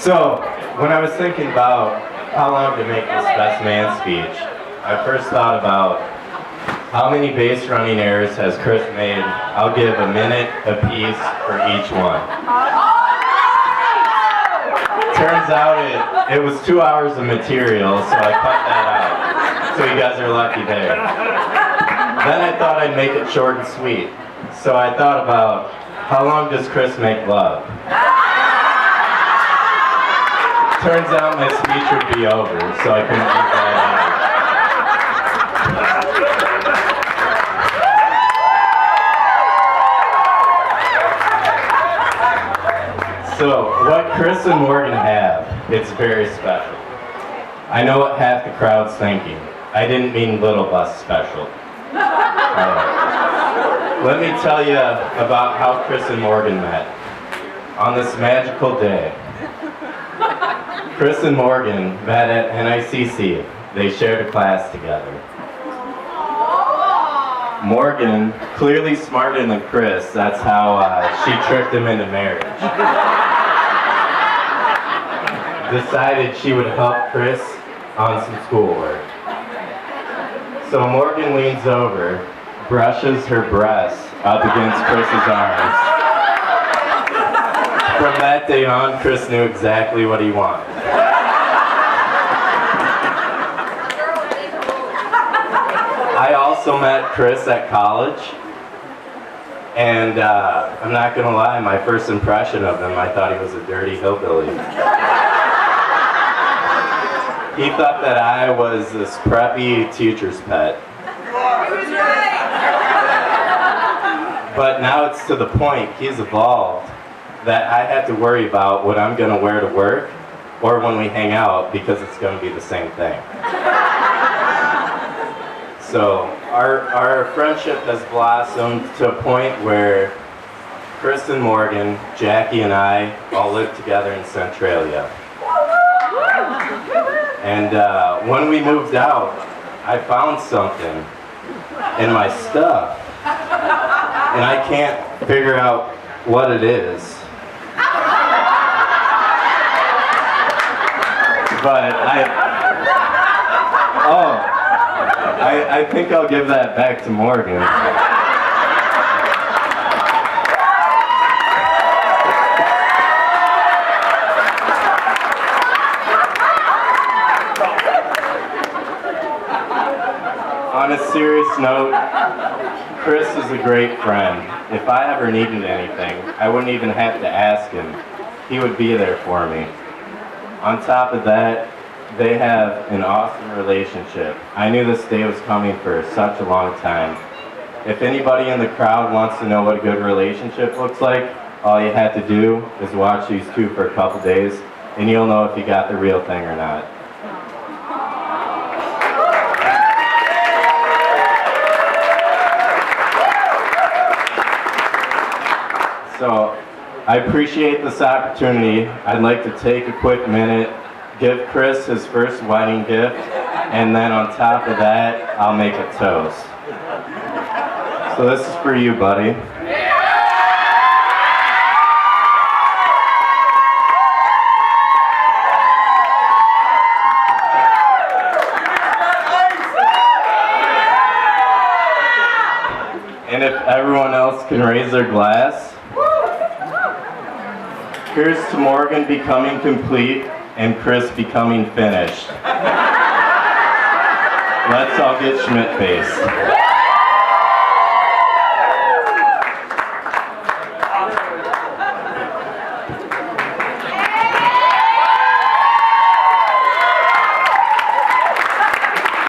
So, when I was thinking about how long to make this best man speech, I first thought about how many base running errors has Chris made. I'll give a minute apiece for each one. Turns out it was 2 hours of material, so I cut that out. So you guys are lucky there. Then I thought I'd make it short and sweet. So I thought about, how long does Chris make love? Turns out my speech would be over, so I couldn't keep that out. So, what Chris and Morgan have, it's very special. I know what half the crowd's thinking. I didn't mean Little Bus special. Let me tell you about how Chris and Morgan met. On this magical day, Chris and Morgan met at NICC. They shared a class together. Morgan, clearly smarter than Chris, that's how she tricked him into marriage. Decided she would help Chris on some schoolwork. So Morgan leans over, brushes her breasts up against Chris's arms. From that day on, Chris knew exactly what he wanted. I also met Chris at college, and I'm not gonna lie, my first impression of him, I thought he was a dirty hillbilly. He thought that I was this preppy teacher's pet. But now it's to the point, he's evolved, that I have to worry about what I'm gonna wear to work or when we hang out, because it's gonna be the same thing. So our friendship has blossomed to a point where Chris and Morgan, Jackie and I all live together in Centralia. And when we moved out, I found something in my stuff, and I can't figure out what it is. But I think I'll give that back to Morgan. On a serious note, Chris is a great friend. If I ever needed anything, I wouldn't even have to ask him. He would be there for me. On top of that, they have an awesome relationship. I knew this day was coming for such a long time. If anybody in the crowd wants to know what a good relationship looks like, all you have to do is watch these two for a couple days, and you'll know if you got the real thing or not. So, I appreciate this opportunity. I'd like to take a quick minute, give Chris his first wedding gift, and then on top of that, I'll make a toast. So this is for you, buddy. And if everyone else can raise their glass. Here's to Morgan becoming complete and Chris becoming finished. Let's all get Schmidt-faced.